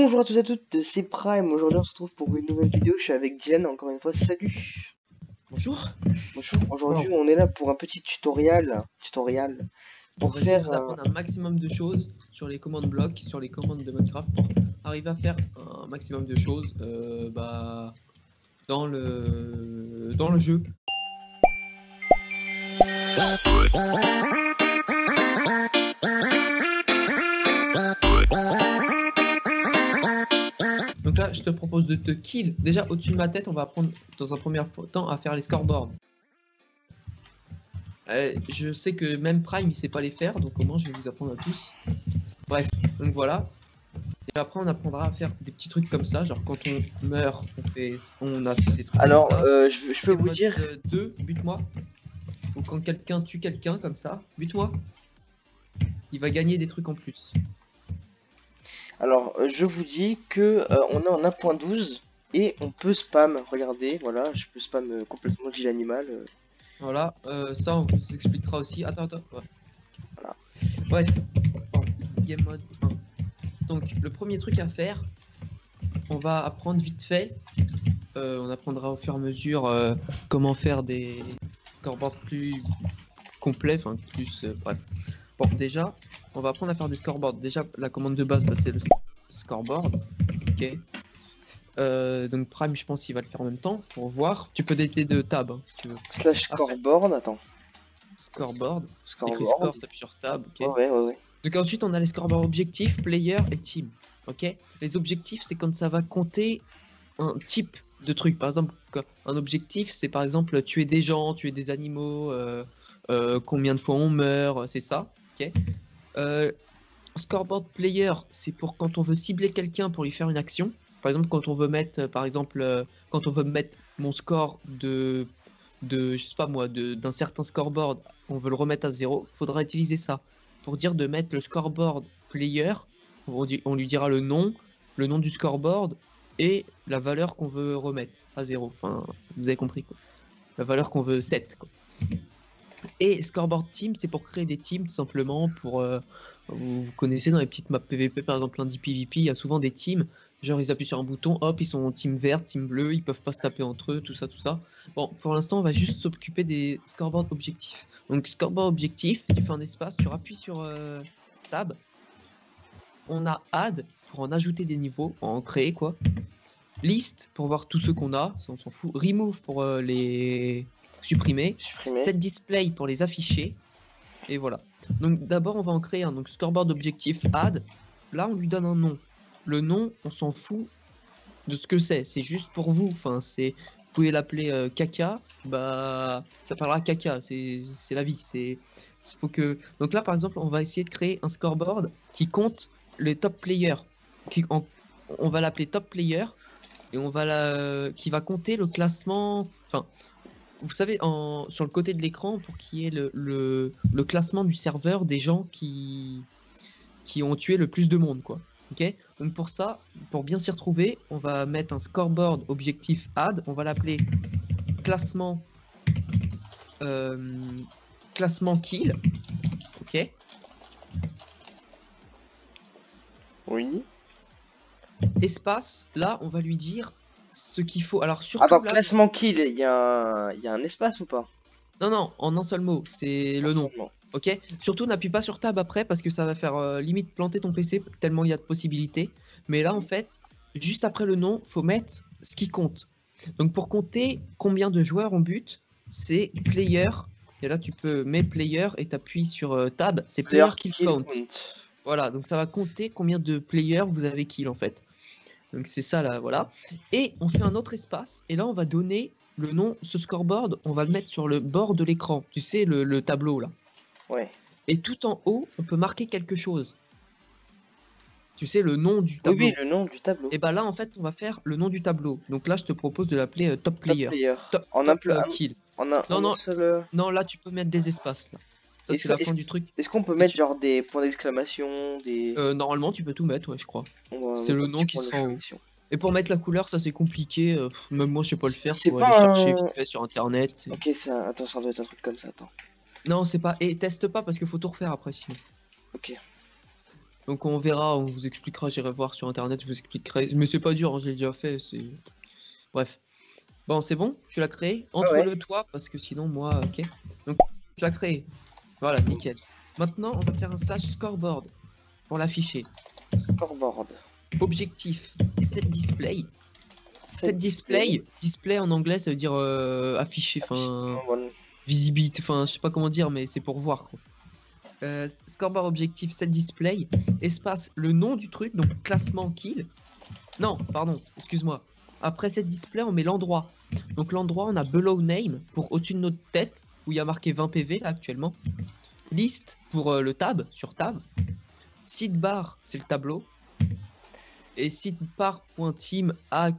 Bonjour à tous et à toutes, c'est Prime. Aujourd'hui on se retrouve pour une nouvelle vidéo. Je suis avec Jen encore une fois. Salut. Bonjour. Bonjour. Aujourd'hui on est là pour un petit tutoriel. On Pour va essayer de faire vous apprendre un maximum de choses sur les commandes blocs, sur les commandes de Minecraft pour arriver à faire un maximum de choses dans le jeu. Donc là, je te propose de te kill. Déjà, au-dessus de ma tête, on va apprendre dans un premier temps à faire les scoreboards. Je sais que même Prime, il sait pas les faire, donc au moins je vais vous apprendre à tous. Bref, donc voilà. Et après, on apprendra à faire des petits trucs comme ça, genre quand on meurt, on a des trucs alors comme ça. je peux vous dire 2, bute-moi. Ou quand quelqu'un tue quelqu'un comme ça, bute-moi. Il va gagner des trucs en plus. alors je vous dis que on est en 1.12 et on peut spam. Regardez, voilà, je peux spam complètement G l'animal. Voilà, ça on vous expliquera aussi. Attends. Ouais. Voilà. Bref, bon, game mode 1. Donc le premier truc à faire, on va apprendre vite fait. On apprendra au fur et à mesure comment faire des scoreboards plus complets, enfin plus bref. Bon, déjà, on va apprendre à faire des scoreboards. Déjà, la commande de base, c'est le scoreboard. Ok. Donc Prime, je pense qu'il va le faire en même temps pour voir. Tu peux dater de tab hein, si tu veux. Slash scoreboard, attends. Scoreboard. Scoreboard. Écris score, t'appuies sur tab. Ok. Ouais. Donc ensuite, on a les scoreboards objectifs, player et team. Ok. Les objectifs, c'est quand ça va compter un type de truc. Par exemple, un objectif, c'est par exemple tuer des gens, tuer des animaux, combien de fois on meurt, c'est ça. Ok. Scoreboard player, c'est pour quand on veut cibler quelqu'un pour lui faire une action. Par exemple, quand on veut mettre, quand on veut mettre mon score de je sais pas moi, d'un certain scoreboard, on veut le remettre à 0, faudra utiliser ça. Pour dire de mettre le scoreboard player, on lui dira le nom du scoreboard et la valeur qu'on veut remettre à 0. Enfin, vous avez compris quoi. La valeur qu'on veut set quoi. Et scoreboard team, c'est pour créer des teams tout simplement pour vous connaissez dans les petites maps PVP par exemple lundi PVP, il y a souvent des teams. Genre ils appuient sur un bouton, hop, ils sont en team vert, team bleu, ils peuvent pas se taper entre eux, tout ça. Bon, pour l'instant, on va juste s'occuper des scoreboards objectifs. Donc scoreboard objectif, tu fais un espace, tu appuies sur tab. On a add pour en ajouter des niveaux, pour en créer quoi. List pour voir tous ceux qu'on a, ça on s'en fout. Remove pour les supprimer. Set display pour les afficher. Et voilà. Donc d'abord on va en créer un. Donc scoreboard objectif add. Là on lui donne un nom. Le nom, on s'en fout de ce que c'est juste pour vous. Enfin, vous pouvez l'appeler caca, bah ça parlera caca, c'est la vie. Faut que. Donc là, par exemple, on va essayer de créer un scoreboard qui compte les top players. On va l'appeler top player et qui va compter le classement. Enfin, vous savez, sur le côté de l'écran, pour qu'il y ait le classement du serveur des gens qui ont tué le plus de monde, quoi. Ok, donc pour ça, pour bien s'y retrouver, on va mettre un scoreboard objectif add, on va l'appeler classement kill, ok. Oui. Espace, là on va lui dire ce qu'il faut. Alors surtout attends, là, classement kill, il y a un espace ou pas? Non, en un seul mot, c'est le nom. Ok, surtout n'appuie pas sur tab après parce que ça va faire limite planter ton PC tellement il y a de possibilités. Mais là en fait, juste après le nom, faut mettre ce qui compte. Donc pour compter combien de joueurs on bute, c'est player. Et là tu peux mettre player et t'appuies sur tab, c'est player kill count. Voilà, donc ça va compter combien de players vous avez kill en fait. Donc c'est ça là, voilà. Et on fait un autre espace et là on va donner le nom, ce scoreboard, on va le mettre sur le bord de l'écran. Tu sais, le tableau là. Ouais. Et tout en haut, on peut marquer quelque chose. Tu sais, le nom du tableau. Oui, le nom du tableau. Et bah là, en fait, on va faire le nom du tableau. Donc là, je te propose de l'appeler top player. Top kill. Non, là, tu peux mettre des espaces. Là. Ça, c'est la fin du truc. Est-ce qu'on peut mettre genre des points d'exclamation, des... Normalement, tu peux tout mettre, ouais, je crois. C'est le nom qui sera en haut. Et pour mettre la couleur, ça c'est compliqué. Même moi, je sais pas le faire. C'est pas aller chercher vite fait sur internet. Ok, attends, ça doit être un truc comme ça. Attends. Non, c'est pas. Et teste pas parce qu'il faut tout refaire après sinon. Ok. Donc on verra, on vous expliquera, j'irai voir sur internet, je vous expliquerai. Mais c'est pas dur, hein, j'ai déjà fait, c'est... Bref. Bon, c'est bon, tu l'as créé. Ah ouais. Entre-le toi, parce que sinon moi, ok. Donc tu l'as créé. Voilà, nickel. Maintenant, on va faire un slash scoreboard pour l'afficher. Scoreboard. Objectif, set display. Set display, display en anglais, ça veut dire afficher, enfin visibilité, enfin je sais pas comment dire, mais c'est pour voir quoi. Scoreboard objectif, set display, espace, le nom du truc, donc classement kill. Non, pardon, excuse-moi. Après set display, on met l'endroit. Donc l'endroit, on a below name pour au-dessus de notre tête, où il y a marqué 20 PV là actuellement. Liste pour le tab, sur tab. Sidebar, c'est le tableau. Et sidebar.team à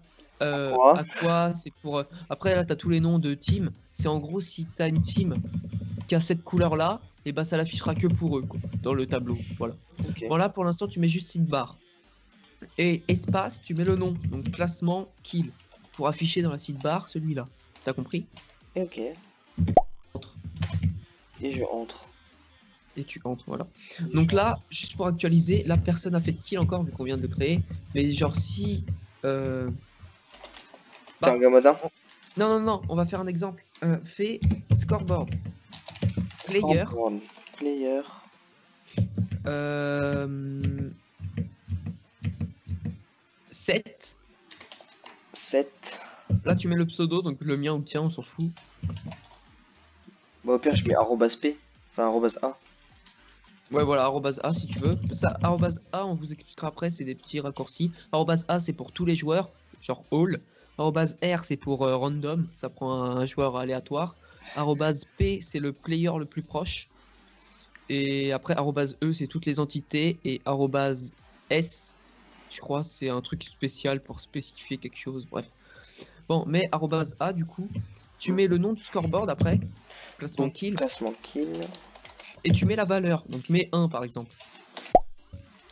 quoi c'est pour. Après là, t'as tous les noms de team. C'est en gros si t'as une team qui a cette couleur là, et bah ça l'affichera que pour eux quoi, dans le tableau. Voilà. Okay. Bon là pour l'instant tu mets juste sidebar. Et espace, tu mets le nom, donc classement kill, pour afficher dans la sidebar celui-là. T'as compris? Ok. Entre. Et je entre. Et tu entres, voilà. Donc là, juste pour actualiser, la personne a fait de kill encore vu qu'on vient de le créer. Mais genre si... T'es un gamadin? Non, non, non, on va faire un exemple. Fais scoreboard. Player. Scoreboard. Player. 7. 7. Là, tu mets le pseudo, donc le mien ou le tien, on s'en fout. Bah, au pire, je mets @p. Enfin, @a. Ouais, voilà, @a si tu veux. Ça, @a, on vous expliquera après, c'est des petits raccourcis. @a, c'est pour tous les joueurs, genre all. @r, c'est pour random, ça prend un joueur aléatoire. @p, c'est le player le plus proche. Et après, @e, c'est toutes les entités. Et @s, je crois, c'est un truc spécial pour spécifier quelque chose. Bref. Bon, mais @a, du coup, tu mets le nom du scoreboard après. Classement Donc, kill. classement kill. Et tu mets la valeur. Donc, mets 1 par exemple.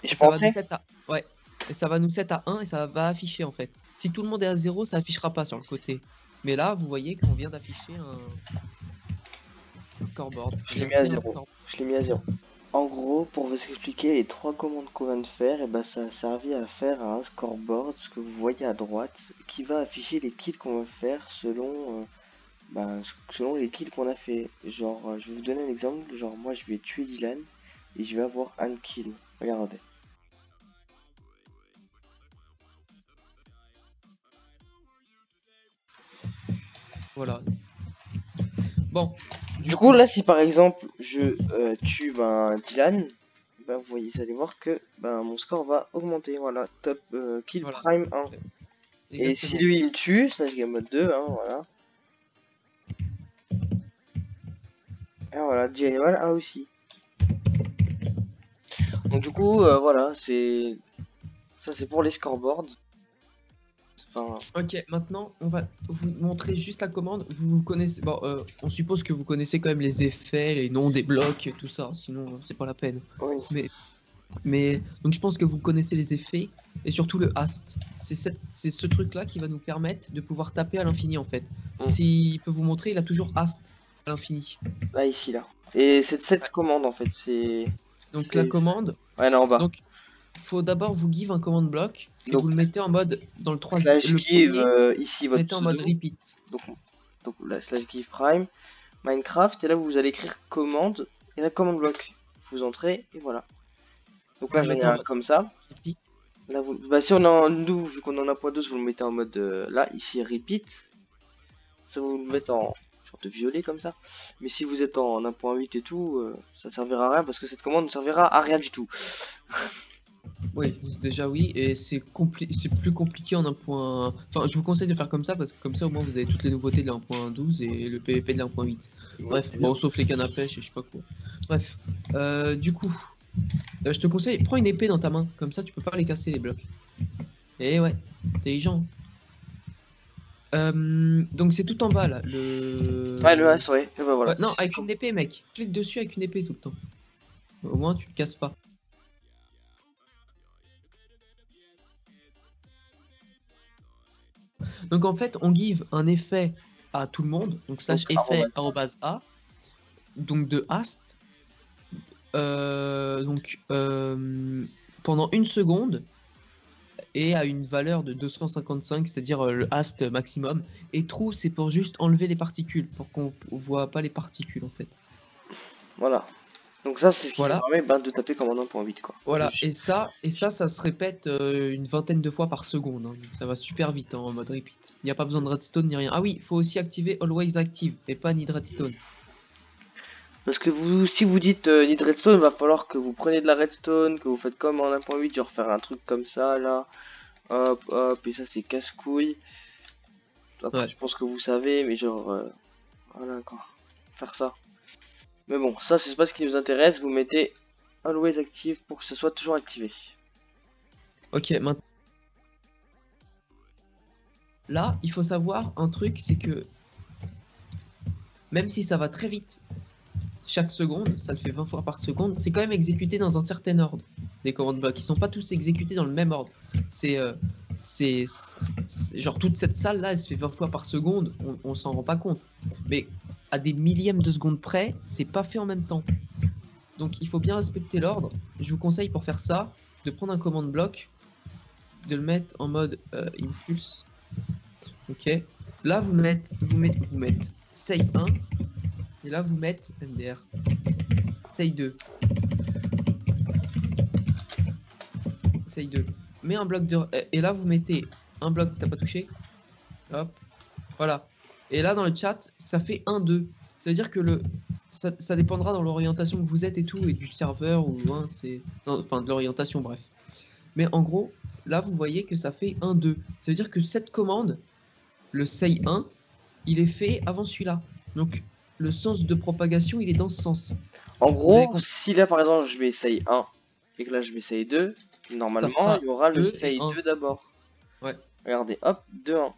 Et je ça pense va nous 7 à... Ouais. Et ça va nous 7 à 1 et ça va afficher en fait. Si tout le monde est à 0, ça affichera pas sur le côté. Mais là, vous voyez qu'on vient d'afficher un scoreboard. Je l'ai mis à 0. Je l'ai mis à 0. En gros, pour vous expliquer les 3 commandes qu'on vient de faire, et bah ça a servi à faire un scoreboard, ce que vous voyez à droite, qui va afficher les kills qu'on va faire selon, selon les kills qu'on a fait. Genre, je vais vous donner un exemple. Genre, moi je vais tuer Dylan et je vais avoir un kill. Regardez. Voilà. Bon. Du coup, là, si par exemple je tue Dylan, vous voyez, vous allez voir que mon score va augmenter. Voilà, top kill voilà. prime 1. Exactement. Et si lui il tue, slash game mode 2, hein, voilà. Et voilà, G-Animal 1 aussi. Donc du coup, voilà, c'est... Ça c'est pour les scoreboards. Enfin... Ok, maintenant on va vous montrer juste la commande. Vous connaissez, bon, on suppose que vous connaissez quand même les effets, les noms des blocs et tout ça, sinon c'est pas la peine. Oui. Mais donc je pense que vous connaissez les effets et surtout le hast. C'est ce truc là qui va nous permettre de pouvoir taper à l'infini en fait. S'il peut vous montrer, il a toujours hast à l'infini. Là, ici, là. Et c'est cette commande en fait, c'est... Donc la commande... Ouais, là en bas. Donc faut d'abord vous give un command block et donc, vous le mettez en mode dans le 3 slash give ici votre mettez en mode repeat. Donc là, slash give prime Minecraft et là vous allez écrire commande et la command block. Vous entrez et voilà. Donc là j'en ai un comme ça. Repeat. Là vous, si on a nous vu qu'on en a point 12, vous le mettez en mode là ici repeat. Ça vous le mettez en sorte de violet comme ça. Mais si vous êtes en 1.8 et tout, ça servira à rien parce que cette commande ne servira à rien du tout. Oui, déjà oui, et c'est plus compliqué en 1. Enfin, je vous conseille de faire comme ça parce que comme ça au moins vous avez toutes les nouveautés de 1.12 et le PVP de 1.8. Bref, bon, sauf les cannes à pêche et je sais pas quoi. Bref, du coup, je te conseille, prends une épée dans ta main, comme ça tu peux pas les casser les blocs. Et ouais, intelligent. Donc c'est tout en bas là, le... Ouais, le as, ouais. Et bah, voilà. Ouais, non, avec une épée mec, clique dessus avec une épée tout le temps. Au moins tu le casses pas. Donc en fait, on give un effet à tout le monde, donc slash effet @a, donc de hast, donc pendant 1 seconde et à une valeur de 255, c'est-à-dire le hast maximum. Et true, c'est pour juste enlever les particules, pour qu'on voit pas les particules en fait. Voilà. Donc ça, c'est ce qui Voilà. permet de taper commande 1.8 quoi. Voilà, et ça se répète une vingtaine de fois par seconde. Hein. Ça va super vite en mode repeat. Il n'y a pas besoin de redstone ni rien. Ah oui, il faut aussi activer Always Active et pas need redstone. Parce que si vous dites need redstone, il va falloir que vous preniez de la redstone, que vous faites comme en 1.8, genre faire un truc comme ça là. Hop, hop, et ça c'est casse-couille. Après, Ouais. je pense que vous savez, mais genre, voilà quoi. Faire ça. Mais bon, ça c'est pas ce qui nous intéresse. Vous mettez Always Active pour que ce soit toujours activé. Ok, maintenant. Là, il faut savoir un truc, c'est que même si ça va très vite, chaque seconde, ça le fait 20 fois par seconde, c'est quand même exécuté dans un certain ordre. Les commandes blocs, ils sont pas tous exécutés dans le même ordre. C'est genre toute cette salle là, elle se fait 20 fois par seconde, on s'en rend pas compte. Mais à des millièmes de seconde près, c'est pas fait en même temps. Donc il faut bien respecter l'ordre. Je vous conseille pour faire ça, de prendre un commande bloc, de le mettre en mode impulse. Ok. Là vous mettez say 1 et là vous mettez MDR. Say 2. Say 2. Mets un bloc de... Et là vous mettez un bloc que t'as pas touché. Hop. Voilà. Et là dans le chat, ça fait 1, 2. Ça veut dire que ça dépendra dans l'orientation que vous êtes et tout, et du serveur, ou hein, enfin de l'orientation, bref. Mais en gros, là vous voyez que ça fait 1, 2. Ça veut dire que cette commande, le say 1, il est fait avant celui-là. Donc le sens de propagation, il est dans ce sens. En gros, si là par exemple je mets say 1 et que là je mets say 2, normalement il y aura le say 2 d'abord. Ouais. Regardez, hop, 2, 1,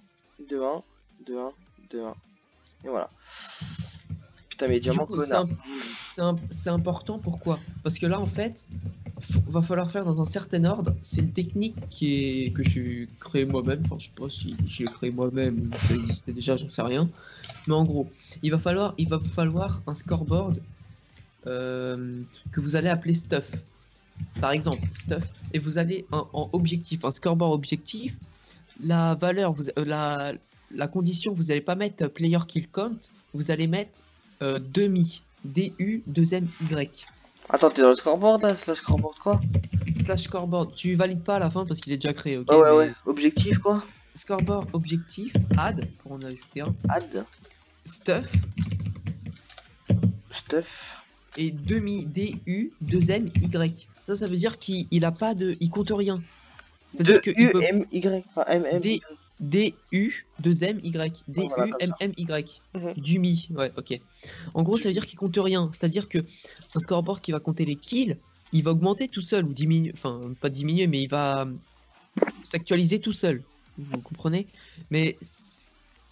2, 1, 2, 1, 2, 1. Et voilà. Putain, mais diamant connard. C'est important, pourquoi? Parce que là en fait, va falloir faire dans un certain ordre. C'est une technique que j'ai créée moi-même. Enfin, je sais pas si je l'ai créée moi-même ou ça existait déjà, j'en sais rien. Mais en gros, il va falloir un scoreboard que vous allez appeler stuff. Par exemple, stuff. Et vous allez en objectif, un scoreboard objectif. La valeur, la condition, vous n'allez pas mettre player kill count. Vous allez mettre demi. DU 2MY. Attends, t'es dans le scoreboard là? Slash scoreboard quoi? Slash scoreboard, tu valides pas à la fin parce qu'il est déjà créé, ok? Oh, ouais, ouais, objectif quoi? Scoreboard objectif, add, pour en ajouter un. Add. Stuff. Et demi DU 2MY. Ça veut dire qu'il a pas de. Il compte rien. C'est-à-dire que UMY, enfin MM. DU 2MY. DU MMY. Du mi, ouais, ok. En gros, ça veut dire qu'il compte rien. C'est-à-dire que un scoreboard qui va compter les kills, il va augmenter tout seul ou diminuer. Enfin, pas diminuer, mais il va s'actualiser tout seul. Vous comprenez? Mais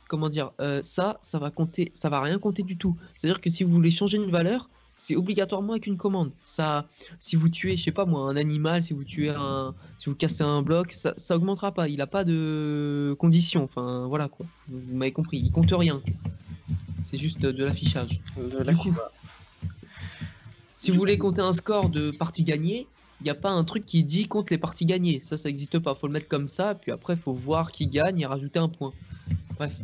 comment dire, ça va compter, ça va rien compter du tout. C'est-à-dire que si vous voulez changer une valeur, c'est obligatoirement avec une commande. Ça, si vous tuez, je sais pas moi, un animal, si vous cassez un bloc, ça augmentera pas. Il a pas de conditions. Enfin, voilà quoi. Vous m'avez compris. Il compte rien. C'est juste de l'affichage. Du coup, si vous voulez compter un score de parties gagnées, il n'y a pas un truc qui dit compte les parties gagnées. Ça n'existe pas. Faut le mettre comme ça, puis après, faut voir qui gagne et rajouter un point. Bref.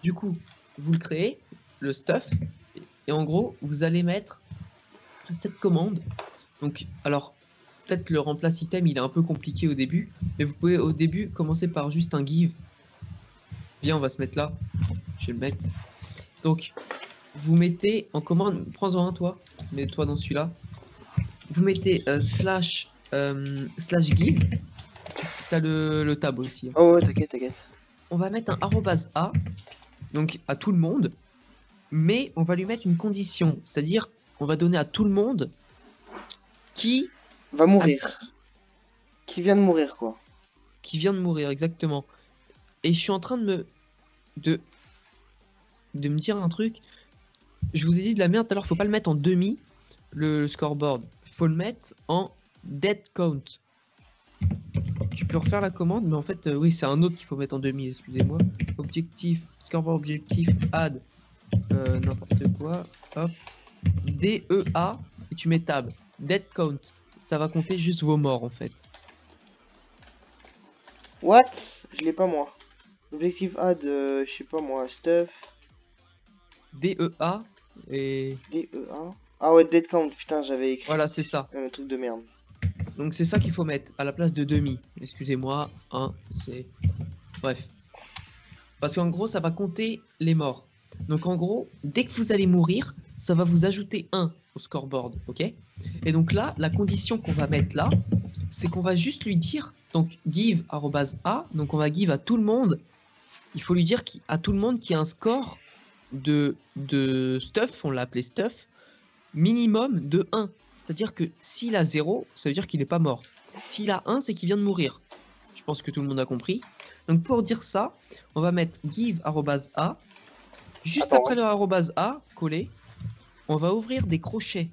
Du coup, vous le créez, le stuff, et en gros, vous allez mettre cette commande. Donc, alors, peut-être le remplace item, il est un peu compliqué au début, mais vous pouvez au début commencer par juste un give. Viens, on va se mettre là. Je vais le mettre. Donc, vous mettez en commande, prends-en un toi, mets-toi dans celui-là. Vous mettez slash give. T'as le tab aussi. Hein. Oh ouais, t'inquiète. On va mettre un arrobase A, donc à tout le monde, mais on va lui mettre une condition, c'est-à-dire on va donner à tout le monde qui va mourir. Qui vient de mourir, quoi. Qui vient de mourir, exactement. Et je suis en train de me dire un truc. Je vous ai dit de la merde tout à l'heure, faut pas le mettre en demi, le scoreboard. Faut le mettre en dead count. Tu peux refaire la commande, mais en fait, oui, c'est un autre qu'il faut mettre en demi, excusez-moi. Objectif, scoreboard objectif, add, n'importe quoi, hop, DEA, et tu mets tab, dead count. ça va compter juste vos morts en fait. What? Je l'ai pas moi. Objectif add, je sais pas moi, stuff. DEA et... DEA. Ah ouais, dead count, putain, j'avais écrit Voilà, c'est ça. un truc de merde. Donc c'est ça qu'il faut mettre à la place de demi. Excusez-moi, 1, c'est... Bref. Parce qu'en gros, ça va compter les morts. Donc en gros, dès que vous allez mourir, ça va vous ajouter 1 au scoreboard, ok? Et donc là, la condition qu'on va mettre là, c'est qu'on va juste lui dire, donc give @a, donc on va give à tout le monde. Il faut lui dire à tout le monde qu'il y a un score de stuff, on l'a appelé stuff, minimum de 1. C'est-à-dire que s'il a 0, ça veut dire qu'il n'est pas mort. S'il a 1, c'est qu'il vient de mourir. Je pense que tout le monde a compris. Donc pour dire ça, on va mettre give @a. Juste Attends, après le @a, collé, on va ouvrir des crochets.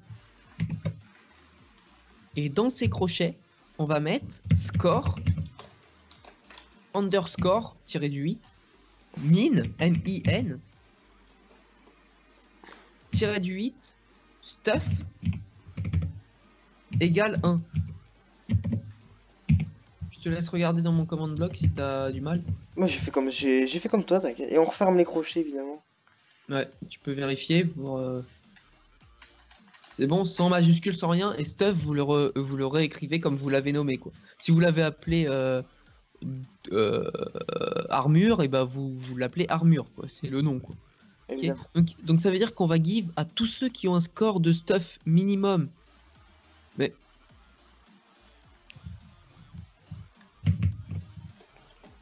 Et dans ces crochets, on va mettre score underscore tiré du 8 min, M-I-N, tiré du 8 stuff égale 1. Je te laisse regarder dans mon command bloc si t'as du mal. moi j'ai fait comme toi, t'inquiète. Et on referme les crochets évidemment. Ouais, tu peux vérifier pour... C'est bon, sans majuscule, sans rien. Et stuff, vous le réécrivez comme vous l'avez nommé, quoi. Si vous l'avez appelé armure, et bah vous l'appelez armure, quoi. C'est le nom, quoi. Okay. Donc ça veut dire qu'on va give à tous ceux qui ont un score de stuff minimum. Mais...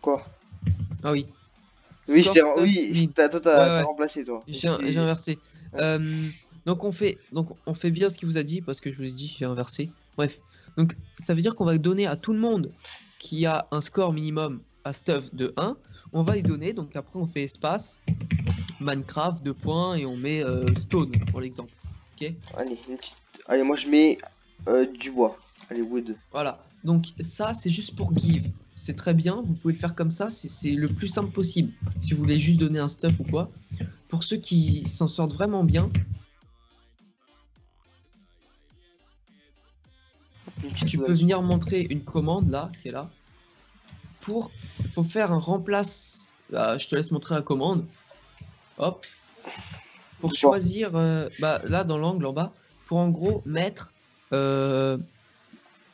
Quoi? Ah oui. Oui, t'as remplacé toi. J'ai inversé. Ouais. Donc on fait bien ce qu'il vous a dit parce que je vous ai dit j'ai inversé. Bref. Donc ça veut dire qu'on va donner à tout le monde qui a un score minimum à stuff de 1, on va y donner. Donc après on fait espace Minecraft 2 points et on met stone pour l'exemple. Ok. Allez, moi je mets du bois. Allez, wood. Voilà. Donc ça c'est juste pour give. C'est très bien, vous pouvez le faire comme ça, c'est le plus simple possible. Si vous voulez juste donner un stuff ou quoi. Pour ceux qui s'en sortent vraiment bien, tu peux venir montrer une commande là, qui est là. Il faut faire un remplace. Je te laisse montrer la commande. Hop. Pour choisir, là dans l'angle en bas, pour en gros mettre dans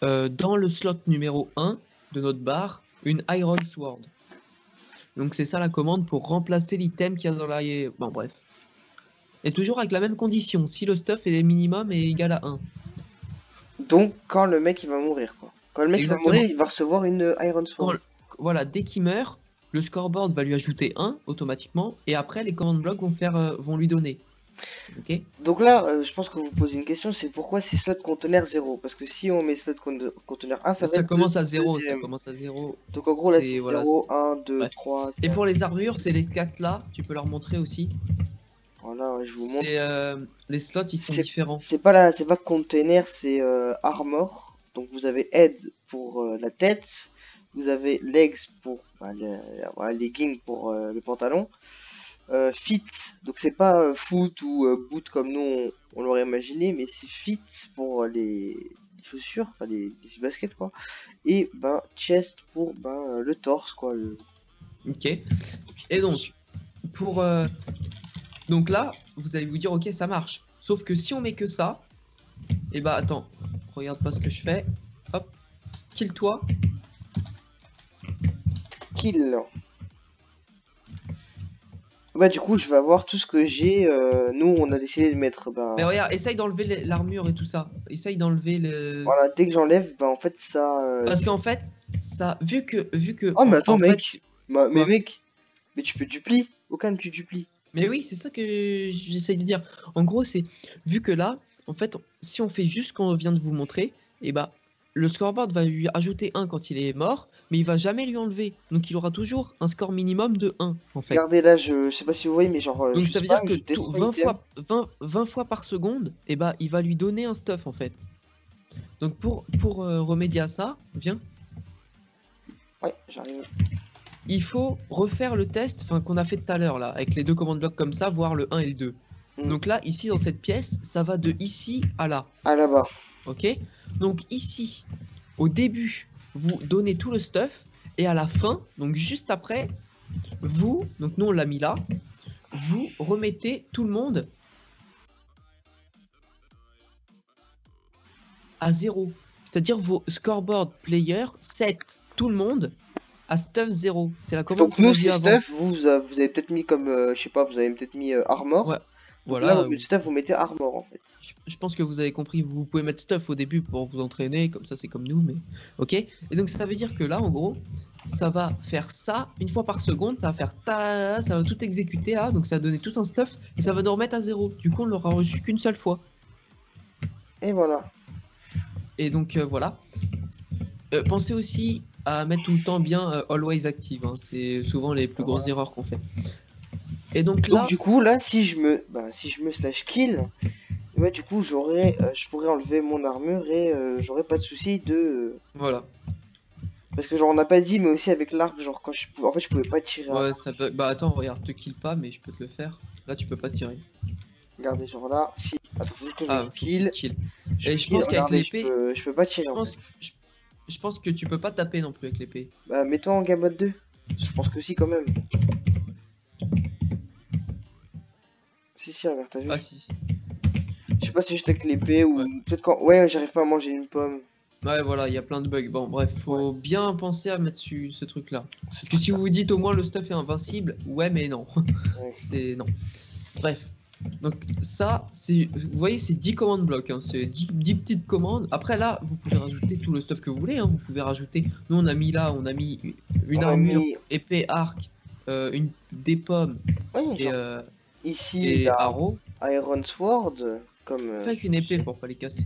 le slot numéro 1 de notre barre une Iron Sword. Donc c'est ça la commande pour remplacer l'item qu'il y a dans l'arrière. Bon bref. Et toujours avec la même condition, si le stuff est minimum et égal à 1. Donc quand le mec il va mourir quoi. Quand le mec va mourir, il va recevoir une Iron Sword. Voilà, dès qu'il meurt, le scoreboard va lui ajouter 1 automatiquement et après les command blocks vont lui donner. Ok. Donc là, je pense que vous posez une question, c'est pourquoi c'est slot conteneur 0? Parce que si on met slot conteneur 1, ça commence à 0. Ça commence à 0. Donc en gros là c'est 0, 1, 2, 3, 4. Et pour les armures, c'est les 4 là, tu peux leur montrer aussi. Voilà, je vous montre. Les slots ils sont différents. C'est pas container, c'est armor. Donc vous avez head pour la tête, vous avez legs pour legging pour le pantalon. Fit, donc c'est pas foot ou boot comme nous on l'aurait imaginé, mais c'est fit pour les chaussures, enfin les baskets quoi. Et chest pour le torse quoi. Ok. Et donc pour donc là vous allez vous dire ok ça marche. Sauf que si on met que ça, et attends, regarde pas ce que je fais. Hop, kill toi. Kill. Du coup je vais avoir tout ce que j'ai. Nous on a décidé de mettre mais regarde, essaye d'enlever l'armure et tout ça. Essaye d'enlever le... Voilà, dès que j'enlève, en fait ça... Parce qu'en fait, ça... Vu que... Oh mais attends mec fait... mais mec, mais tu peux duplier. Au calme tu duplies. Mais oui, c'est ça que j'essaye de dire. En gros, c'est... Vu que là, en fait, si on fait juste ce qu'on vient de vous montrer, et le scoreboard va lui ajouter 1 quand il est mort, mais il va jamais lui enlever. Donc il aura toujours un score minimum de 1 en fait. Regardez là, je sais pas si vous voyez, mais genre... Donc ça veut dire que 20 fois par seconde, il va lui donner un stuff en fait. Donc pour remédier à ça, viens. Ouais, j'arrive. Il faut refaire le test qu'on a fait tout à l'heure là, avec les deux commandes blocs comme ça, voir le 1 et le 2. Donc là, ici dans cette pièce, ça va de ici à là. À là-bas. Ok? Donc ici, au début, vous donnez tout le stuff, et à la fin, donc juste après, vous, donc nous on l'a mis là, vous remettez tout le monde à 0. C'est-à-dire vos scoreboard players set tout le monde à stuff 0. C'est la commande Donc qu'on a nous vue c'est avant. stuff, vous avez peut-être mis comme, je sais pas, vous avez peut-être mis armor. Ouais, Donc voilà. là au lieu de stuff vous mettez armor en fait. Je pense que vous avez compris, vous pouvez mettre stuff au début pour vous entraîner, comme ça c'est comme nous, mais ok. Et donc ça veut dire que là en gros, ça va faire ça une fois par seconde, ça va faire ta, ça va tout exécuter là, donc ça va donner tout un stuff et ça va nous remettre à 0. Du coup on l'aura reçu qu'une seule fois. Et voilà. Et donc voilà. Pensez aussi à mettre tout le temps bien always active, hein. C'est souvent les plus grosses erreurs qu'on fait. Et donc là, Donc du coup là si je me slash kill, ouais du coup j'aurais je pourrais enlever mon armure et j'aurais pas de souci de voilà. parce que genre on n'a pas dit mais aussi avec l'arc genre quand je pouvais en fait je pouvais pas tirer. Ouais, ça peut... Bah attends, regarde, te kill pas, mais je peux te le faire. Là tu peux pas tirer. Regardez genre là si attends faut juste que Ah, je kill. kill. Je Et je kill, pense qu'avec regardez, l'épée, je peux pas tirer je en pense, fait. je pense que tu peux pas taper non plus avec l'épée. Bah mets-toi en game mode 2. Je pense que si quand même. Si regarde t'as vu. Ah si. Je sais pas si juste avec l'épée ou Ouais. peut-être quand ouais j'arrive pas à manger une pomme. Ouais, voilà, il y a plein de bugs. Bon, bref, faut bien penser à mettre ce truc-là. Parce que si vous vous dites au moins le stuff est invincible, ouais, mais non. Ouais. C'est non. Bref. Donc ça, c'est, vous voyez, c'est 10 commandes blocs, hein. C'est 10 petites commandes. Après là, vous pouvez rajouter tout le stuff que vous voulez, hein. Vous pouvez rajouter, nous on a mis là, on a mis une On a armure, mis- épée, arc, des pommes Ouais, et, genre, ici et la arrow. Iron Sword comme. Fais avec une épée pour pas les casser.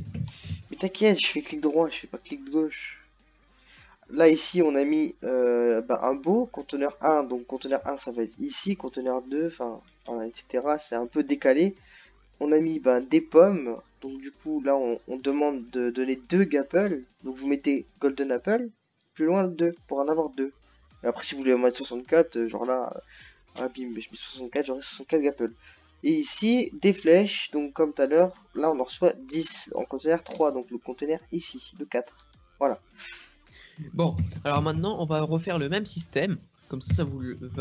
Mais t'inquiète, je fais clic droit, je fais pas clic gauche. Là ici on a mis un beau conteneur 1, donc conteneur 1 ça va être ici, conteneur 2, enfin etc. C'est un peu décalé. On a mis des pommes, donc du coup là on demande de donner 2 Gapple, donc vous mettez Golden Apple, plus loin 2 pour en avoir 2. Et après si vous voulez en mettre 64, genre là, bim, je mets 64, j'aurai 64 Gapple. Et ici des flèches, donc comme tout à l'heure, là on en reçoit 10 en conteneur 3, donc le conteneur ici, le 4. Voilà. Bon, alors maintenant, on va refaire le même système. Comme ça va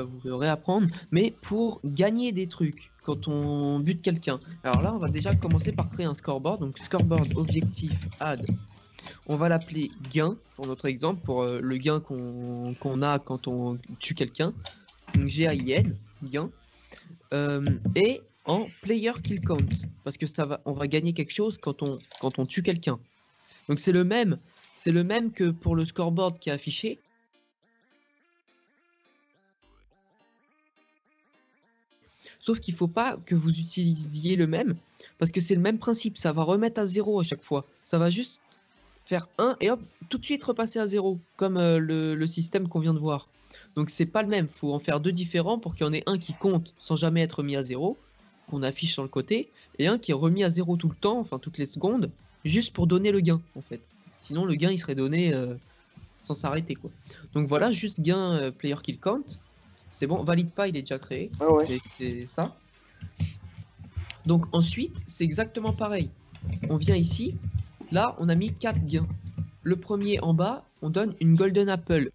vous le réapprendre. Mais pour gagner des trucs quand on bute quelqu'un. Alors là, on va déjà commencer par créer un scoreboard. Donc, scoreboard objectif add. On va l'appeler gain pour notre exemple, pour le gain qu'on a quand on tue quelqu'un. Donc, G-A-I-N, gain. Et en player kill count. Parce que on va gagner quelque chose quand on tue quelqu'un. Donc, c'est le même que pour le scoreboard qui est affiché. Sauf qu'il ne faut pas que vous utilisiez le même, parce que c'est le même principe, ça va remettre à 0 à chaque fois. Ça va juste faire 1 et hop, tout de suite repasser à 0, comme le système qu'on vient de voir. Donc c'est pas le même, il faut en faire 2 différents pour qu'il y en ait un qui compte sans jamais être mis à 0, qu'on affiche sur le côté, et un qui est remis à 0 tout le temps, enfin toutes les secondes, juste pour donner le gain en fait. Sinon le gain il serait donné sans s'arrêter quoi. Donc voilà, juste gain player kill count. C'est bon, valide pas, il est déjà créé. Ah ouais. Mais c'est ça. Donc ensuite, c'est exactement pareil. On vient ici, là on a mis 4 gains. Le premier en bas, on donne une golden apple.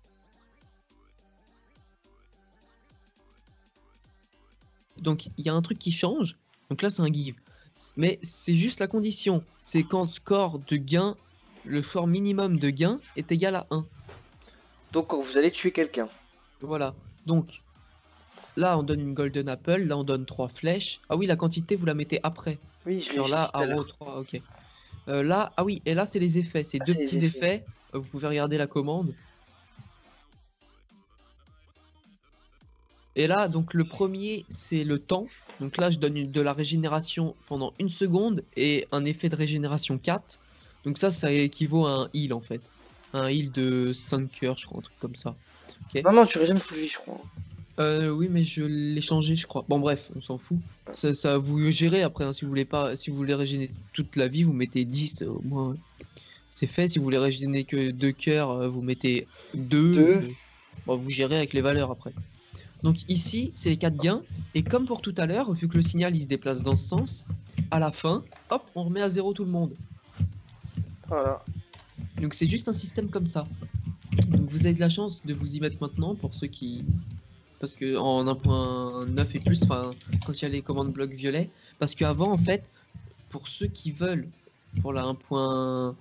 Donc il y a un truc qui change. Donc là c'est un give. Mais c'est juste la condition. C'est quand le score de gain, le score minimum de gain est égal à 1. Donc quand vous allez tuer quelqu'un. Voilà. Donc là on donne une golden apple, là on donne 3 flèches. Ah oui, la quantité vous la mettez après. Oui, je l'ai Genre là, tout à l'heure. arrow 3, ok. Là, ah oui, et là c'est les effets, c'est 2 c'est les petits effets. Vous pouvez regarder la commande. Et là, donc le premier, c'est le temps. Donc là, je donne de la régénération pendant 1 seconde et un effet de régénération 4. Donc ça équivaut à un heal en fait. Un heal de 5 heures, je crois, un truc comme ça. Ok. Non, tu régènes full vie, je crois. Oui, mais je l'ai changé, je crois. Bon, bref, on s'en fout. Ça vous gérez après, hein, si vous voulez pas, si vous voulez régénérer toute la vie, vous mettez 10 au moins. C'est fait. Si vous voulez régénérer que 2 cœurs, vous mettez 2. Bon, vous gérez avec les valeurs après. Donc ici, c'est les 4 gains. Et comme pour tout à l'heure, vu que le signal il se déplace dans ce sens, à la fin, hop, on remet à 0 tout le monde. Voilà. Donc c'est juste un système comme ça. Donc vous avez de la chance de vous y mettre maintenant pour ceux qui... Parce que en 1.9 et plus, enfin quand il y a les commandes blocs violets, parce qu'avant en fait, pour ceux qui veulent, pour la 1.8,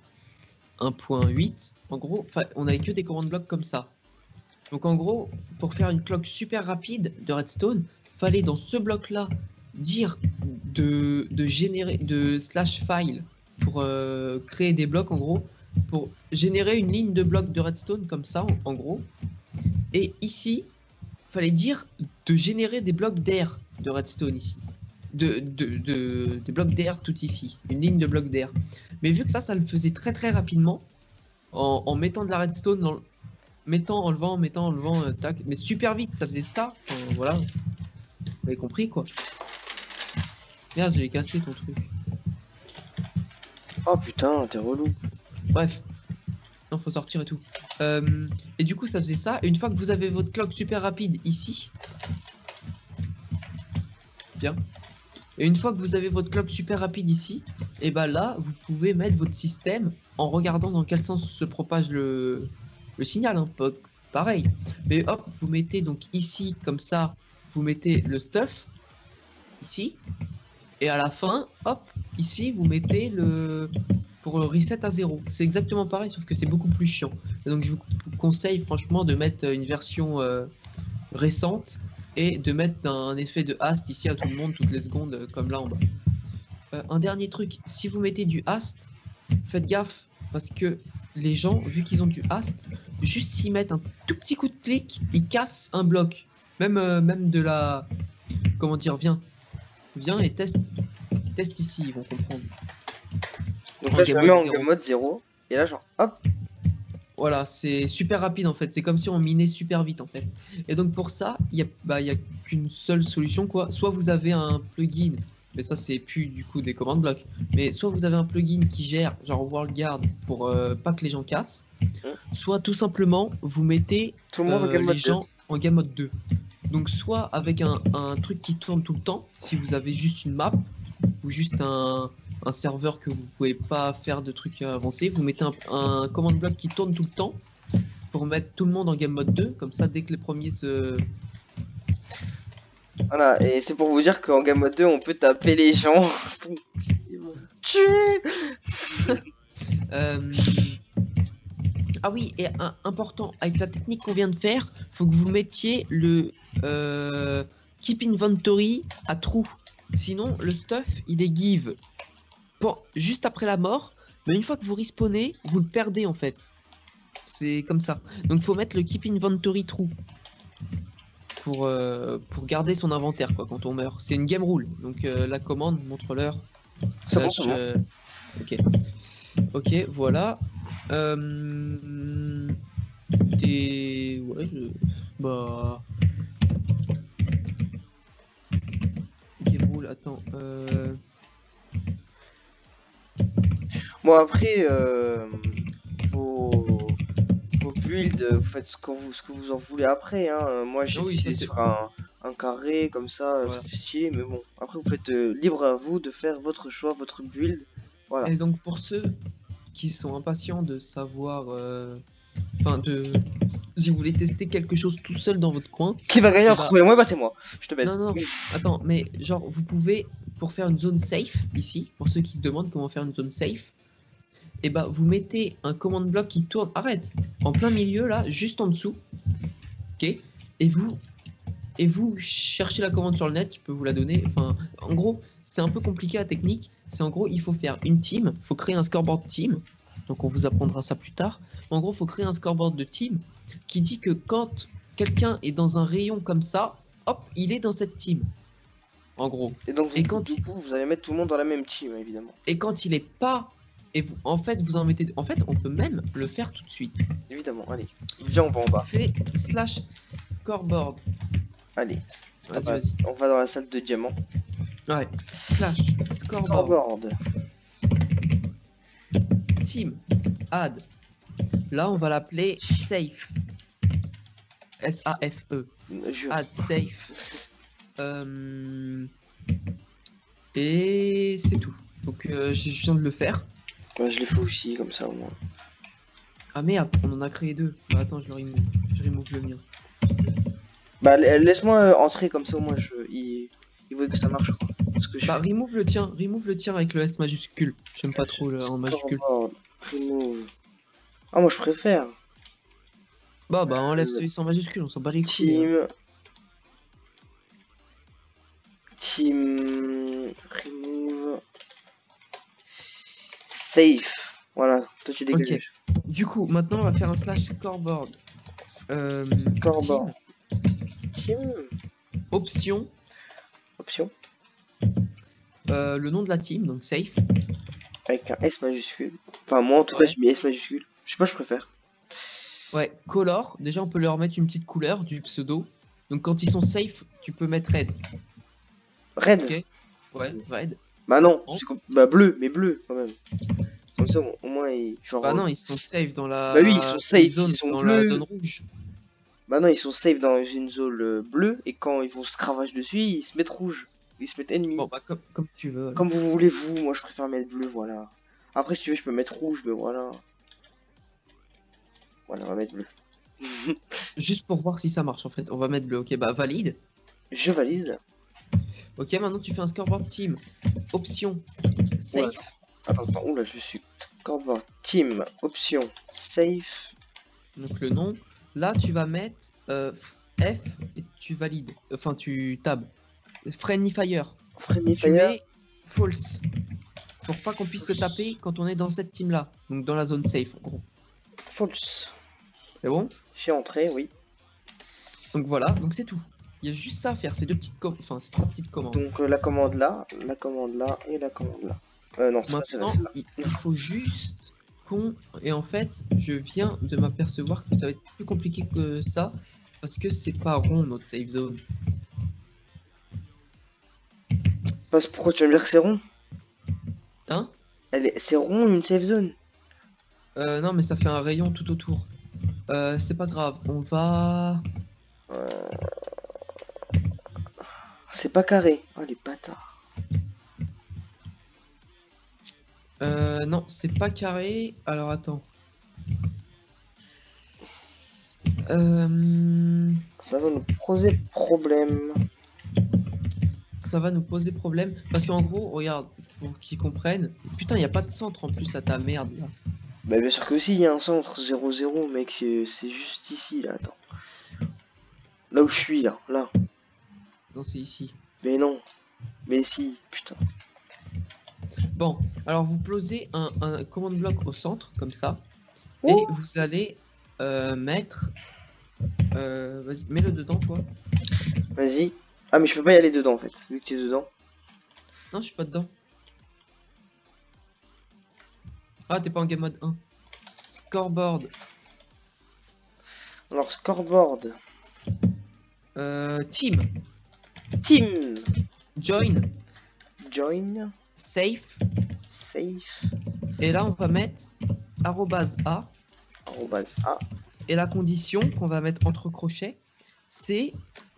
en gros, on avait que des commandes blocs comme ça. Donc en gros, pour faire une clock super rapide de redstone, fallait dans ce bloc là dire de générer de slash file pour créer des blocs en gros, pour générer une ligne de blocs de redstone comme ça en gros. Et ici, fallait dire de générer des blocs d'air de redstone ici. Des blocs d'air tout ici, une ligne de blocs d'air. Mais vu que ça le faisait très très rapidement, en mettant de la redstone dans enlevant, tac, mais super vite, ça faisait ça, enfin, voilà. Vous avez compris quoi. Merde, j'ai cassé ton truc. Oh putain, t'es relou. Bref. Non, faut sortir et tout. Et du coup, ça faisait ça. Et une fois que vous avez votre clock super rapide ici. Bien. Et une fois que vous avez votre clock super rapide ici, et bah là, vous pouvez mettre votre système en regardant dans quel sens se propage le signal. Hein, pareil. Mais hop, vous mettez donc ici, comme ça, vous mettez le stuff. Ici. Et à la fin, hop, ici, vous mettez pour le reset à 0. C'est exactement pareil, sauf que c'est beaucoup plus chiant. Et donc je vous conseille franchement de mettre une version récente et de mettre un effet de haste ici à tout le monde toutes les secondes, comme là en bas. Un dernier truc, si vous mettez du haste, faites gaffe, parce que les gens, vu qu'ils ont du haste, juste s'ils mettent un tout petit coup de clic, ils cassent un bloc. Même de la... Comment dire, viens et teste ici, ils vont comprendre. Donc là, je me mets en game mode 0. Et là, genre, hop. Voilà, c'est super rapide en fait. C'est comme si on minait super vite en fait. Et donc pour ça, il y a qu'une seule solution quoi. Soit vous avez un plugin, mais ça c'est plus du coup des commandes blocs. Mais soit vous avez un plugin qui gère genre WorldGuard pour pas que les gens cassent. Soit tout simplement vous mettez tout le monde en game mode 2. En game mode 2. Donc soit avec un truc qui tourne tout le temps, si vous avez juste une map ou juste un serveur que vous pouvez pas faire de trucs avancés, vous mettez un command block qui tourne tout le temps pour mettre tout le monde en game mode 2, comme ça dès que les premiers se... Voilà, et c'est pour vous dire qu'en game mode 2 on peut taper les gens. Ils vont tuer. Ah oui, et important, avec la technique qu'on vient de faire, faut que vous mettiez le keep inventory à true. Sinon, le stuff, il est give juste après la mort, mais une fois que vous respawnez, vous le perdez en fait. C'est comme ça. Donc, faut mettre le keep inventory true pour garder son inventaire quoi quand on meurt. C'est une game rule. Donc, la commande montre l'heure. Ok. Ok, voilà. Bah... Game rule, attends. Bon après, vos builds, vous faites ce que vous en voulez après. Hein. Moi j'ai décidé sur un carré comme ça, voilà. Ça fait chier, mais bon. Après vous faites libre à vous de faire votre choix, votre build. Voilà. Et donc pour ceux qui sont impatients de savoir, si vous voulez tester quelque chose tout seul dans votre coin. Qui va gagner entre vous et moi, bah c'est moi. Je te baisse. Non, attends, mais genre vous pouvez, pour faire une zone safe ici, pour ceux qui se demandent comment faire une zone safe, et bah vous mettez un command block qui tourne, arrête, en plein milieu là, juste en dessous, ok, et vous cherchez la commande sur le net, je peux vous la donner, enfin, en gros, c'est un peu compliqué la technique, c'est en gros, il faut faire une team, il faut créer un scoreboard team, donc on vous apprendra ça plus tard, en gros, il faut créer un scoreboard de team qui dit que quand quelqu'un est dans un rayon comme ça, hop, il est dans cette team, en gros. Et donc, du coup, vous allez mettre tout le monde dans la même team, évidemment. Et quand il est pas... Et vous, en fait, vous en mettez... En fait, on peut même le faire tout de suite. Évidemment, allez. Viens, on va en bas. Fait slash scoreboard. Allez. Vas-y. On va dans la salle de diamant. Ouais. Slash scoreboard. Team. Add. Là, on va l'appeler safe. S-A-F-E. Add safe. Et c'est tout. Donc, je viens de le faire. Ouais, je l'ai fait aussi, comme ça au moins. Ah merde, on en a créé deux. Bah attends, je le remove. Je remove le mien. Bah laisse-moi entrer comme ça au moins il voit que ça marche quoi. Ce que je Bah fais. remove le tien avec le S majuscule. J'aime pas trop le en majuscule. Scoreboard, remove. Ah moi je préfère. Bah enlève celui sans majuscule, on s'en bat les couilles. Hein. Team remove safe. Voilà, toi tu dégages. Ok. Du coup, maintenant on va faire un slash scoreboard. Scoreboard. Team. Option. Option. Le nom de la team, donc safe. Avec un S majuscule. Enfin moi en tout cas j'ai mis S majuscule. Je sais pas, je préfère. Ouais, color, déjà on peut leur mettre une petite couleur du pseudo. Donc quand ils sont safe, tu peux mettre red. Red. Ok. Ouais, red. Bah non, bah bleu, mais bleu quand même. Comme ça au moins genre. Bah non, ils sont safe dans la. Bah oui, ils sont safe, zone, ils sont dans bleus. la zone rouge. Bah non, ils sont safe dans une zone bleue et quand ils vont se cravache dessus, ils se mettent rouge. Ils se mettent ennemi. Bon bah comme tu veux. Comme vous voulez vous, moi je préfère mettre bleu, voilà. Après si tu veux je peux mettre rouge, mais voilà. Voilà, on va mettre bleu. Juste pour voir si ça marche en fait, on va mettre bleu. Ok, bah valide. Je valide. Ok, maintenant tu fais un scoreboard team. Option. Safe. Ouais. Attends, oula, je suis scoreboard team, option, safe. Donc le nom. Là tu vas mettre F et tu valides. Enfin tu tab. Friendly Fire. Friendly Tu Fire. mets false. Pour pas qu'on puisse se taper quand on est dans cette team là. Donc dans la zone safe en gros. False. C'est bon? J'ai entré, oui. Donc voilà, donc c'est tout. Il y a juste ça à faire, ces deux petites enfin ces trois petites commandes. Donc la commande là et la commande là. Non, c'est pas Maintenant, celle-là. il faut juste qu'on... Et en fait, je viens de m'apercevoir que ça va être plus compliqué que ça, parce que c'est pas rond notre safe zone. Pourquoi tu vas me dire que c'est rond? Hein? C'est rond une safe zone? Non, mais ça fait un rayon tout autour. C'est pas grave, on va... C'est pas carré. Oh les bâtards. Non, c'est pas carré. Alors attends. Ça va nous poser problème. Ça va nous poser problème. Parce qu'en gros, regarde, pour qu'ils comprennent. Putain, il n'y a pas de centre en plus à ta merde là. Bah bien sûr que si, il y a un centre 0-0, mec, c'est juste ici, là, attends. Là où je suis, là. Non, c'est ici. Mais non. Mais si, putain. Bon, alors vous posez un command block au centre, comme ça. Oh. Et vous allez mettre... Vas-y, mets-le dedans, toi. Vas-y. Ah, mais je peux pas y aller dedans, en fait, vu que t'es dedans. Non, je suis pas dedans. Ah, t'es pas en game mode 1. Scoreboard. Alors, scoreboard. Team. Team. Join. Join. Safe. Safe. Et là, on va mettre @a. @a. Et la condition qu'on va mettre entre crochets, c'est...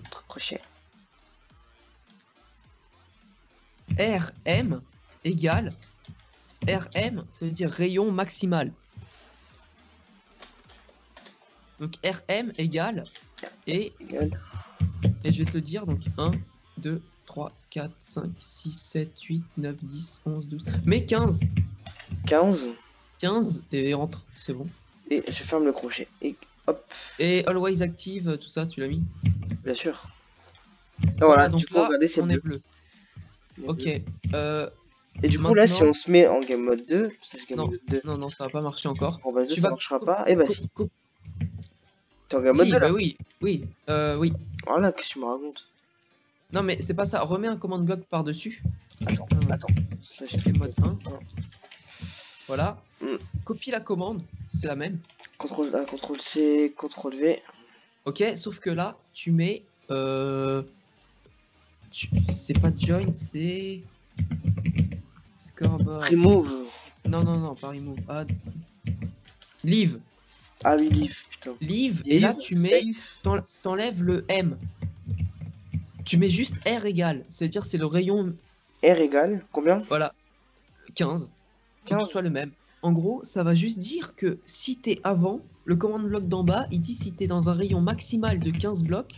Entre crochets. RM égale... RM, ça veut dire rayon maximal. Donc RM égale... Et je vais te le dire, donc 1, 2, 3, 4, 5, 6, 7, 8, 9, 10, 11, 12... Mais 15. 15. 15 et rentre, c'est bon. Et je ferme le crochet. Et hop. Et always active, tout ça, tu l'as mis? Bien sûr. Voilà, donc tu peux regarder, c'est on est bleu. Ok. Et du coup, là, si on se met en game mode 2, non, ça va pas marcher encore. En base 2, ça marchera pas. Et bah si. T'es en game si, mode 2 là? Bah oui. Oui. Voilà, qu'est-ce que tu me racontes? Non, mais c'est pas ça. Remets un command block par-dessus. Attends. Ça, je fais mode 1. Voilà. Copie la commande, c'est la même. CTRL C, CTRL V. Ok, sauf que là, tu mets... C'est pas join, c'est... Scoreboard. Remove. Non, pas remove. Leave. Ah oui, leave, putain. Leave, et là, tu mets... T'enlèves le M. Tu mets juste R égale. C'est-à-dire, c'est le rayon... R égale, combien? Voilà. 15. Que ce soit le même. En gros, ça va juste dire que si t'es avant, le command bloc d'en bas, il dit si t'es dans un rayon maximal de 15 blocs,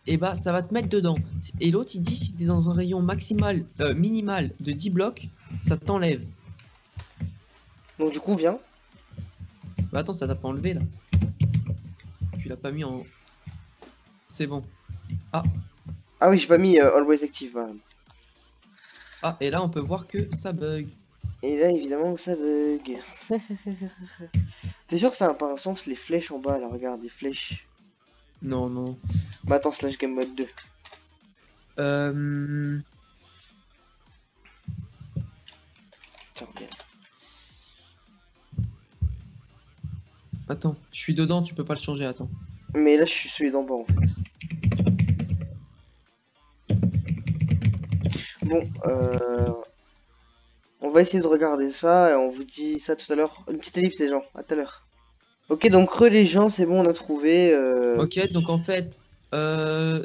et bah ça va te mettre dedans. Et l'autre, il dit si t'es dans un rayon maximal, minimal de 10 blocs, ça t'enlève. Donc du coup, viens. Bah attends, ça t'a pas enlevé là. Tu l'as pas mis en... C'est bon. Ah, Ah oui, j'ai pas mis Always Active. Voilà. ah, et là on peut voir que ça bug. Et là, évidemment, ça bug. T'es sûr que ça n'a pas un sens, les flèches en bas, là, regarde, les flèches. Non, non. Bah attends, slash game mode 2. Tiens, bien. Attends, je suis dedans, tu peux pas le changer, attends. Mais là, je suis celui d'en bas, en fait. Bon, on va essayer de regarder ça, et on vous dit ça tout à l'heure. Une petite ellipse, les gens, à tout à l'heure. Ok, donc les gens, c'est bon, on a trouvé... Ok, donc en fait,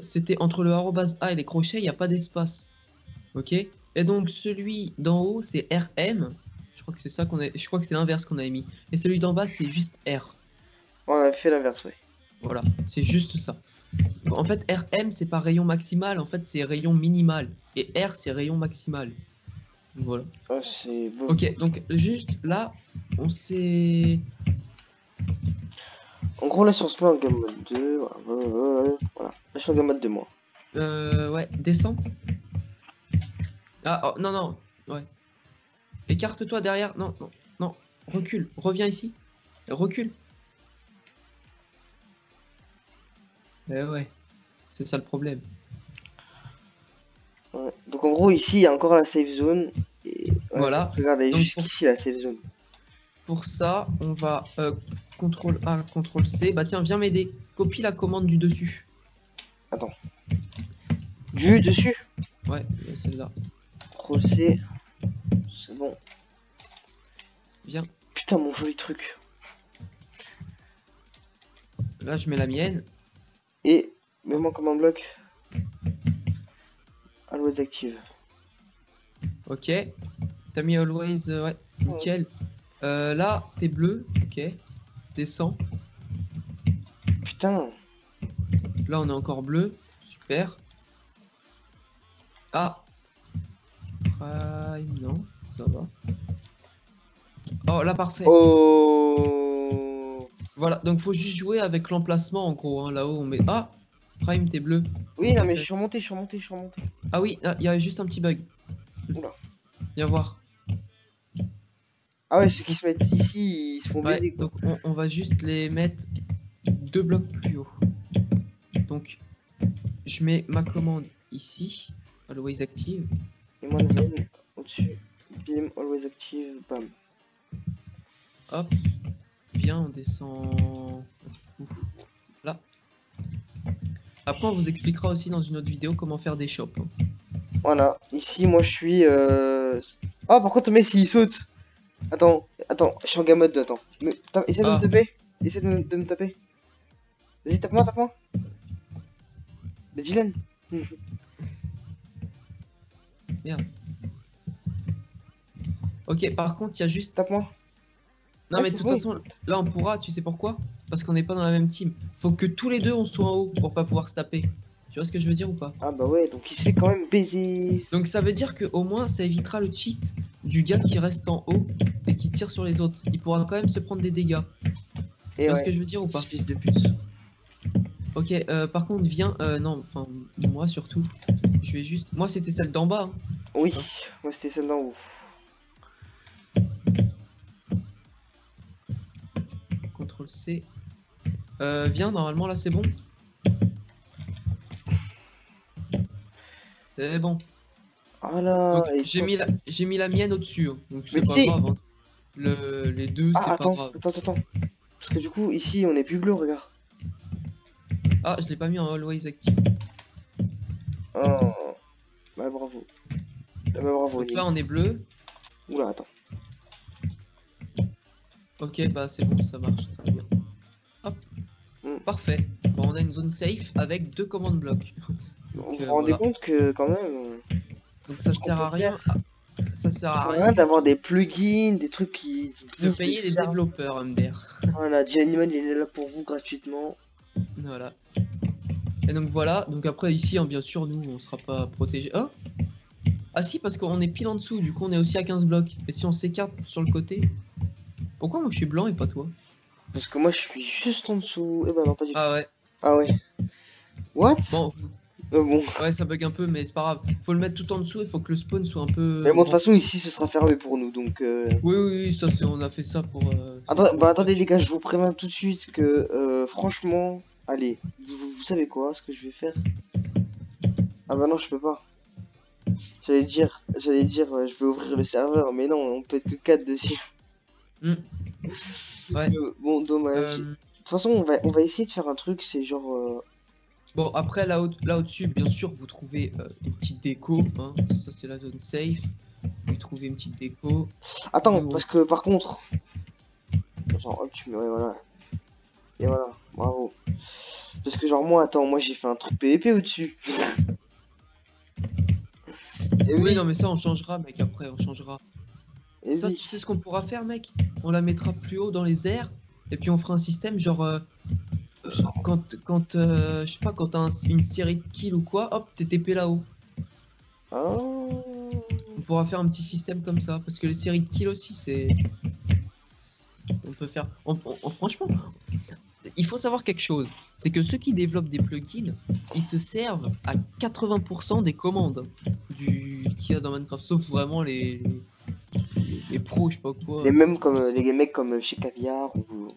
c'était entre le arrobase A et les crochets, il n'y a pas d'espace. Ok? Et donc celui d'en haut, c'est RM. Je crois que c'est ça qu'on a... Je crois que c'est l'inverse qu'on avait mis. Et celui d'en bas, c'est juste R. On a fait l'inverse, ouais. Voilà, c'est juste ça. En fait, RM, c'est pas rayon maximal, en fait, c'est rayon minimal. Et R, c'est rayon maximal. Donc, voilà. Ah, c'est beau. Ok, donc juste là, on s'est... En gros, là, si on se met en game mode 2, voilà. Là, je suis en game mode 2, moi. Ouais, descends. Ah, oh, non, non, ouais. Écarte-toi derrière. Non, non, non. Recule. Reviens ici. Recule. Eh ouais. C'est ça le problème. Ouais. Donc, en gros, ici, il y a encore la safe zone. Et... ouais, Voilà. Regardez, Donc, jusqu'ici, la safe zone. Pour ça, on va CTRL A, CTRL C. Bah tiens, viens m'aider. Copie la commande du dessus. Attends. Du dessus? Ouais, celle-là. CTRL C. C'est bon. Viens. Putain, mon joli truc. Là, je mets la mienne. Et, mets-moi comme un bloc. Always active. Ok. T'as mis always, ouais, nickel. Là, t'es bleu. Ok. Descends. Putain. Là, on est encore bleu. Super. Ah. Prime, non, ça va. Oh, là, parfait. Oh. Voilà, donc faut juste jouer avec l'emplacement en gros. Hein. Là-haut, on met. Ah, Prime, t'es bleu. Oui, non, mais je suis remonté, je suis remonté, je suis remonté. Ah oui, il y a juste un petit bug. Oula. Viens voir. Ah ouais, ceux qui se mettent ici, ils se font Ouais, baiser, quoi. donc on va juste les mettre 2 blocs plus haut. Donc, je mets ma commande ici. Always active. Et moi, la mienne, au-dessus. Bim, always active, bam. Hop. Bien, on descend. Ouf. Là. Après, on vous expliquera aussi dans une autre vidéo comment faire des shops. Hein. Voilà, ici, moi, je suis... Ah, par contre, mais s'il saute. Attends, je suis en game mode 2, attends. Essaie de me taper. Essaie de me taper. Vas-y, tape-moi, tape-moi. Le Dylan. Merde. Ok, par contre, il y a juste... Tape-moi. Non, Ah, mais de toute façon, là, on pourra, tu sais pourquoi? Parce qu'on n'est pas dans la même team. Faut que tous les deux, on soit en haut pour pas pouvoir se taper. Tu vois ce que je veux dire ou pas? Ah bah ouais, donc il se fait quand même baiser. Donc ça veut dire que au moins, ça évitera le cheat du gars qui reste en haut et qui tire sur les autres. Il pourra quand même se prendre des dégâts. Tu vois ce que je veux dire ou pas? Fils de pute. Ok, par contre, viens... non, enfin, moi surtout. Je vais juste... Moi, c'était celle d'en bas. Hein. Oui, moi c'était celle d'en haut. CTRL C. Viens, normalement, là, c'est bon. C'est bon. Ah là, J'ai mis la mienne au-dessus. Hein. Donc c'est mais pas grave. Hein. Les deux, c'est pas grave. Attends. Parce que du coup, ici, on est plus bleu, regarde. Ah, je l'ai pas mis en always active. Oh. Bah bravo. Bah bravo. Donc là, on est bleu. Oula, attends. Ok, bah c'est bon, ça marche très bien. Hop. Parfait. Bon, on a une zone safe avec 2 commandes blocs. Vous vous rendez compte que quand même... Donc ça sert à rien. Ça sert Ça à sert à rien rien d'avoir des plugins, des trucs qui... de payer les développeurs, MDR. Voilà, G-Animal, il est là pour vous gratuitement. Voilà. Et donc voilà, donc après ici, hein, bien sûr, nous, on sera pas protégé. Oh, ah si, parce qu'on est pile en dessous, du coup, on est aussi à 15 blocs. Et si on s'écarte sur le côté... Pourquoi moi je suis blanc et pas toi? Parce que moi, je suis juste en dessous. Eh ben non, pas du tout. Ah ouais. Ah ouais. What? Bon, Bon. ouais, ça bug un peu, mais c'est pas grave. Faut le mettre tout en dessous, il faut que le spawn soit un peu... Mais bon, de toute façon, ici, ce sera fermé pour nous, donc... Oui, oui, ça, on a fait ça pour... Attendez, les gars, je vous préviens tout de suite que, franchement... Allez, vous savez quoi, ce que je vais faire? Ah bah non, je peux pas. J'allais dire, je vais ouvrir le serveur, mais non, on peut être que 4 dessus. Ouais. Bon, dommage. De toute façon, on va essayer de faire un truc, c'est genre... Bon, après, là au-dessus, bien sûr, vous trouvez une petite déco. Hein. Ça, c'est la zone safe. Vous trouvez une petite déco. Attends, parce que par contre... Genre, hop, tu mets... Ouais, voilà. Et voilà, bravo. Parce que genre, moi, attends, moi, j'ai fait un truc PVP au-dessus. Et oui, non, mais ça, on changera, mec, après, on changera. Et ça, oui. tu sais ce qu'on pourra faire, mec? On la mettra plus haut dans les airs. Et puis, on fera un système, genre... quand je sais pas, quand t'as une série de kills ou quoi, hop, t'es TP là-haut. Oh. On pourra faire un petit système comme ça, parce que les séries de kills aussi, c'est... On peut faire... Franchement, il faut savoir quelque chose, c'est que ceux qui développent des plugins, ils se servent à 80% des commandes qu'il y a dans Minecraft, sauf vraiment les pros, je sais pas quoi. Les mêmes comme les mecs comme chez Caviar ou...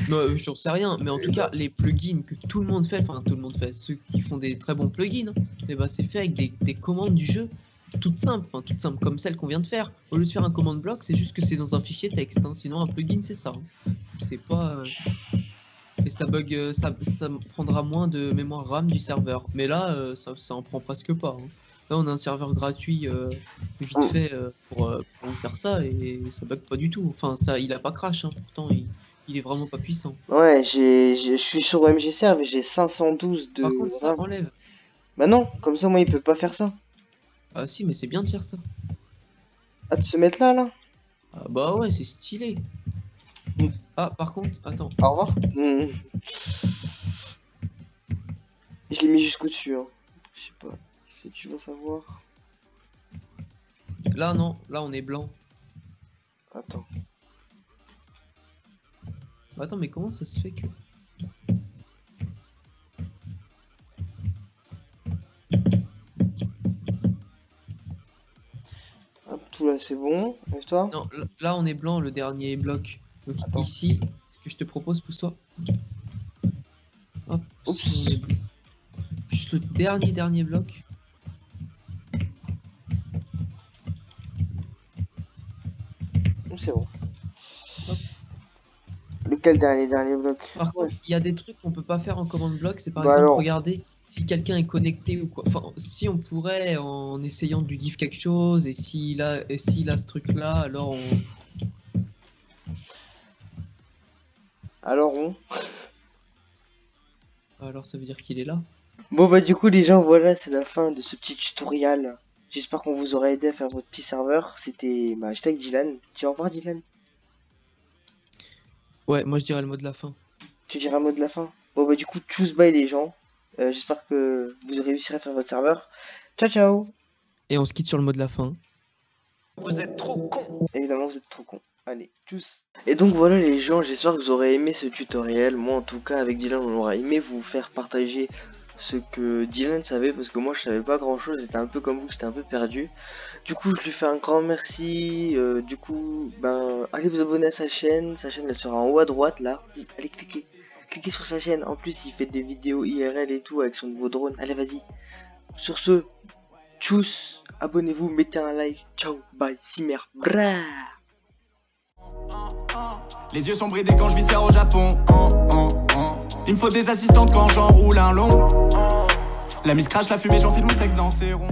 Non, j'en sais rien, mais en tout cas, les plugins que tout le monde fait, enfin tout le monde fait, ceux qui font des très bons plugins, et bah c'est fait avec des commandes du jeu toutes simples, comme celle qu'on vient de faire. Au lieu de faire un command block, c'est juste que c'est dans un fichier texte, hein. Sinon un plugin c'est ça. Hein. C'est pas... Et ça bug, ça prendra moins de mémoire RAM du serveur. Mais là, ça en prend presque pas. Hein. Là, on a un serveur gratuit vite fait pour faire ça et ça bug pas du tout. Enfin, ça, il a pas crash, hein. Pourtant il est vraiment pas puissant. Ouais, je suis sur MGServe et j'ai 512 de... Par contre, ça enlève. Bah non, comme ça, moi, il peut pas faire ça. Ah si, mais c'est bien de faire ça. Ah, de se mettre là Ah bah ouais, c'est stylé. Ah, par contre, attends. Au revoir. Je l'ai mis jusqu'au dessus, hein. Je sais pas si tu veux savoir. Là, non, là, on est blanc. Attends. Attends, mais comment ça se fait que... Hop, tout là, c'est bon. Et toi? Non, là, on est blanc, le dernier bloc. Donc attends. Ici, ce que je te propose, pousse-toi. Hop, si on est blanc. Juste le dernier bloc. C'est bon. Hop. Lequel dernier bloc? Par contre, il y a des trucs qu'on peut pas faire en commande bloc, c'est par exemple regarder si quelqu'un est connecté ou quoi. Enfin, si on pourrait en essayant de lui dire quelque chose et s'il a ce truc là, alors on... Alors ça veut dire qu'il est là. Bon bah du coup les gens, voilà, c'est la fin de ce petit tutoriel. J'espère qu'on vous aura aidé à faire votre petit serveur. C'était j'étais avec Dylan. Tu vas au revoir Dylan? Ouais, moi je dirais le mot de la fin. Tu dirais le mot de la fin? Bon bah du coup, tchuss bye les gens. J'espère que vous réussirez à faire votre serveur. Ciao ciao. Et on se quitte sur le mot de la fin. Vous êtes trop cons. Évidemment vous êtes trop cons. Allez, tchuss. Et donc voilà les gens, j'espère que vous aurez aimé ce tutoriel. Moi en tout cas avec Dylan on aura aimé vous faire partager ce que Dylan savait, parce que moi je savais pas grand chose, c'était un peu comme vous, j'étais un peu perdu. Du coup je lui fais un grand merci. Du coup allez vous abonner à sa chaîne elle sera en haut à droite là. Allez cliquez sur sa chaîne, en plus il fait des vidéos IRL et tout avec son nouveau drone. Allez vas-y. Sur ce, tchuss, abonnez-vous, mettez un like, ciao, bye, Simer, bra. Les yeux sont bridés quand je viscère au Japon. Il me faut des assistantes quand j'enroule un long. La mise crache la fumée, j'enfile mon sexe dans ses ronds.